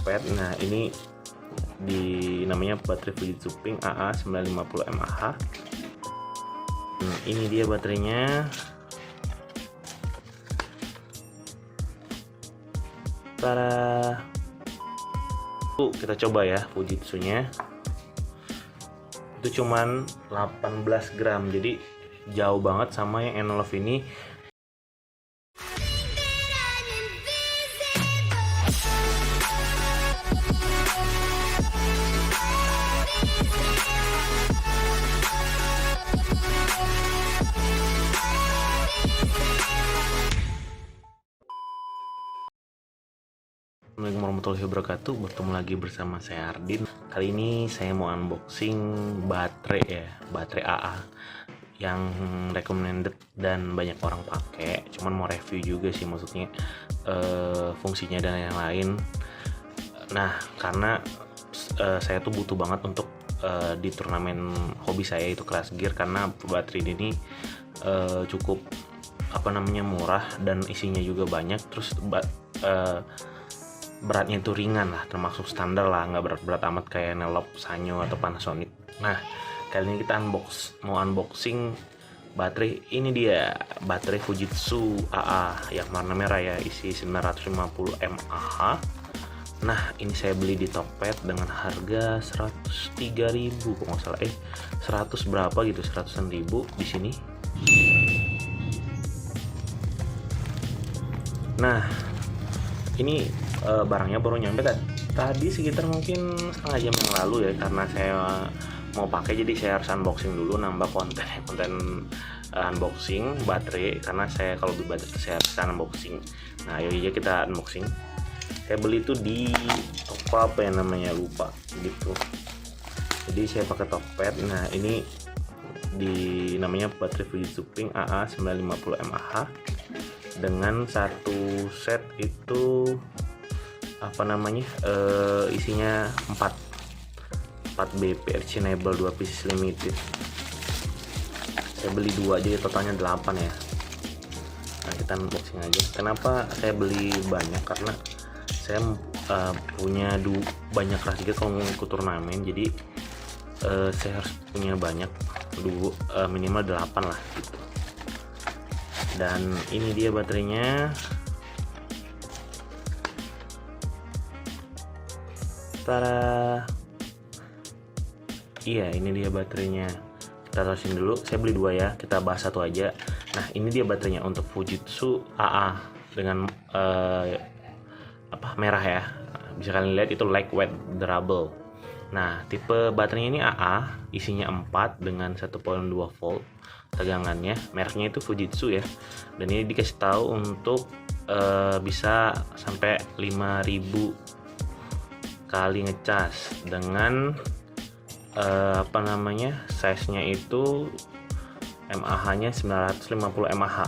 Tokped. Nah ini namanya baterai Fujitsu Pink AA950 mAh. Ini dia baterainya. Tada. Kita coba ya Fujitsu-nya. Itu cuman 18 gram, jadi jauh banget sama yang Enolove ini. Assalamualaikum warahmatullahi wabarakatuh. Bertemu lagi bersama saya Ardin. Kali ini saya mau unboxing baterai AA yang recommended dan banyak orang pakai. Cuman mau review juga sih, maksudnya fungsinya dan yang lain. Nah karena saya tuh butuh banget untuk di turnamen hobi saya itu Crash Gear, karena baterai ini cukup murah dan isinya juga banyak. Terus beratnya itu ringan lah, termasuk standar lah, nggak berat-berat amat kayak Enolove, Sanyo atau Panasonic. Nah kali ini kita mau unboxing baterai. Ini dia baterai Fujitsu AA yang warna merah ya, isi 950 mAh. Nah ini saya beli di Tokped dengan harga 103.000 kok nggak salah, 100 berapa gitu, 100-an ribu di sini. Nah ini barangnya baru nyampe tadi sekitar mungkin setengah jam yang lalu ya, karena saya mau pakai jadi saya harus unboxing dulu, nambah konten unboxing baterai, karena saya kalau beli baterai saya harus unboxing. Nah yuk aja kita unboxing. Saya beli itu di toko apa ya namanya, lupa gitu, jadi saya pakai Tokped. Nah ini namanya baterai Fujitsu Pink AA950 mAh dengan satu set itu isinya 4 BP reachable 2 pieces limited. Saya beli 2 jadi totalnya 8 ya. Nah kita unboxing aja. Kenapa saya beli banyak, karena saya punya banyak Crash Gear kalau mau ikut turnamen, jadi saya harus punya banyak, minimal 8 lah gitu. Dan ini dia baterainya. Tada. Iya ini dia baterainya. Kita taruhin dulu, saya beli 2 ya, kita bahas satu aja. Nah ini dia baterainya untuk Fujitsu AA dengan merah ya, bisa kalian lihat itu lightweight durable. Nah tipe baterainya ini AA, isinya 4 dengan 1.2 volt tegangannya, mereknya itu Fujitsu ya. Dan ini dikasih tahu untuk bisa sampai 5000 kali ngecas dengan size nya itu mAh-nya 950 mAh.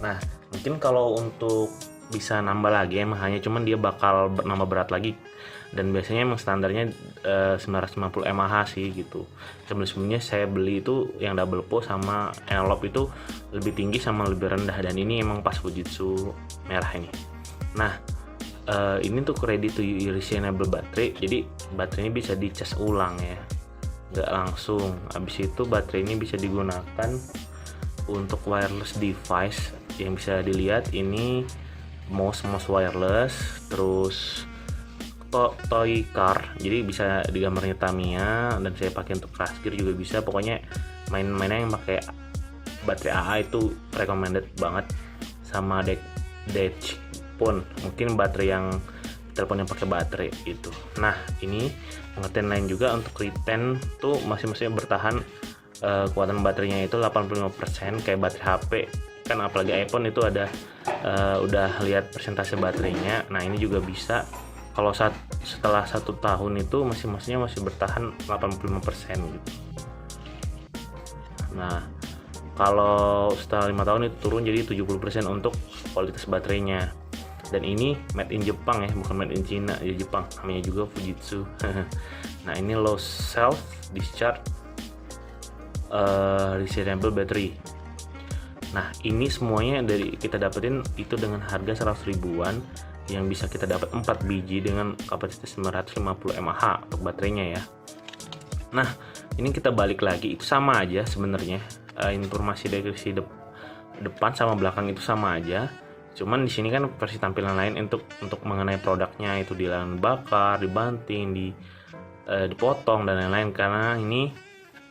Nah mungkin kalau untuk bisa nambah lagi mAh-nya, cuman dia bakal nambah berat lagi, dan biasanya emang standarnya 950 mAh sih gitu. Sebelumnya saya beli itu yang double pole sama Enolove itu lebih tinggi sama lebih rendah, dan ini emang pas Fujitsu merah ini. Nah ini untuk ready to use enable baterai, jadi baterai ini bisa dicas ulang ya, nggak langsung. Habis itu baterai ini bisa digunakan untuk wireless device yang bisa dilihat ini mouse wireless, terus toy car, jadi bisa digambarnya Tamiya, dan saya pakai untuk Crash Gear juga bisa. Pokoknya main-mainnya yang pakai baterai AA itu recommended banget. Sama Dutch pun mungkin baterai yang telepon yang pakai baterai itu. Nah ini pengertian lain juga untuk retain tuh masing-masing bertahan kekuatan baterainya itu 85% kayak baterai HP kan, apalagi iPhone itu ada udah lihat persentase baterainya. Nah ini juga bisa kalau setelah 1 tahun itu masing-masingnya masih bertahan 85% gitu. Nah kalau setelah 5 tahun itu turun jadi 70% untuk kualitas baterainya. Dan ini made in Jepang ya, bukan made in China ya, Jepang, namanya juga Fujitsu. Nah ini low self discharge rechargeable battery. Nah ini semuanya dari kita dapetin itu dengan harga 100 ribuan yang bisa kita dapat 4 biji dengan kapasitas 950 mAh untuk baterainya ya. Nah, ini kita balik lagi, itu sama aja sebenarnya. Informasi dari sisi depan sama belakang itu sama aja. Cuman di sini kan versi tampilan lain untuk mengenai produknya, itu di lahan bakar, dibanting, dipotong dan lain-lain, karena ini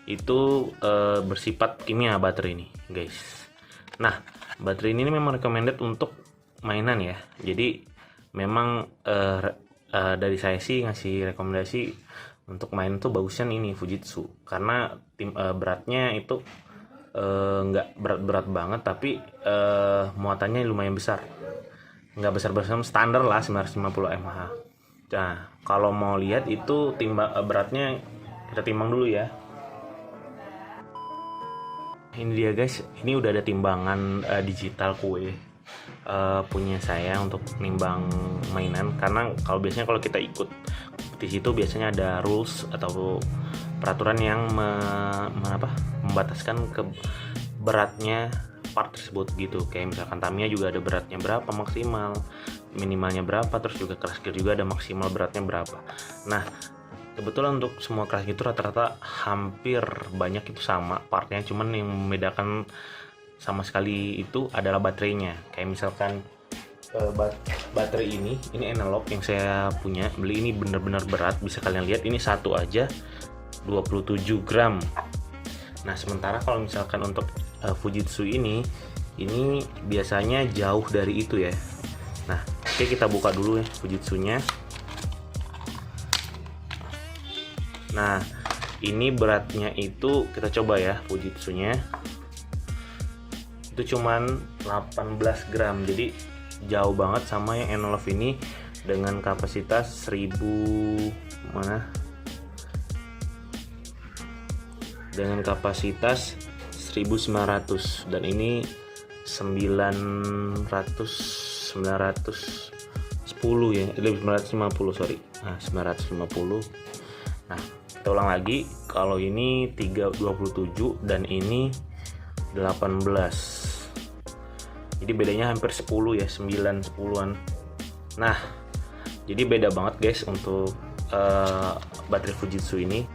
itu bersifat kimia baterai ini, guys. Nah, baterai ini memang recommended untuk mainan ya. Jadi memang dari saya sih ngasih rekomendasi untuk main tuh bagusnya ini Fujitsu, karena beratnya itu nggak berat-berat banget, tapi muatannya lumayan besar, nggak besar-besar, standar lah 950 mAh. Nah, kalau mau lihat itu beratnya, kita timbang dulu ya. Ini dia guys, ini udah ada timbangan digital kue punya saya untuk nimbang mainan, karena biasanya kalau kita ikut di situ biasanya ada rules atau peraturan yang membataskan ke beratnya part tersebut gitu. Kayak misalkan Tamiya juga ada beratnya berapa maksimal, minimalnya berapa, terus juga crash gear juga ada maksimal beratnya berapa. Nah, kebetulan untuk semua crash gear itu rata-rata hampir banyak itu sama partnya, cuman yang membedakan sama sekali itu adalah baterainya. Kayak misalkan baterai ini analog yang saya punya, beli ini benar-benar berat, bisa kalian lihat ini satu aja 27 gram. Nah, sementara kalau misalkan untuk Fujitsu ini biasanya jauh dari itu ya. Nah, oke, kita buka dulu ya Fujitsunya. Nah, ini beratnya itu kita coba ya, Fujitsunya itu cuman 18 gram, jadi jauh banget sama yang analog ini dengan kapasitas 1000 dengan kapasitas 1900, dan ini 910 ya, 950 sorry. Nah, 950. Nah, kita ulang lagi, kalau ini 327 dan ini 18. Jadi bedanya hampir 10 ya, 9-10an. Nah, jadi beda banget guys untuk baterai Fujitsu ini.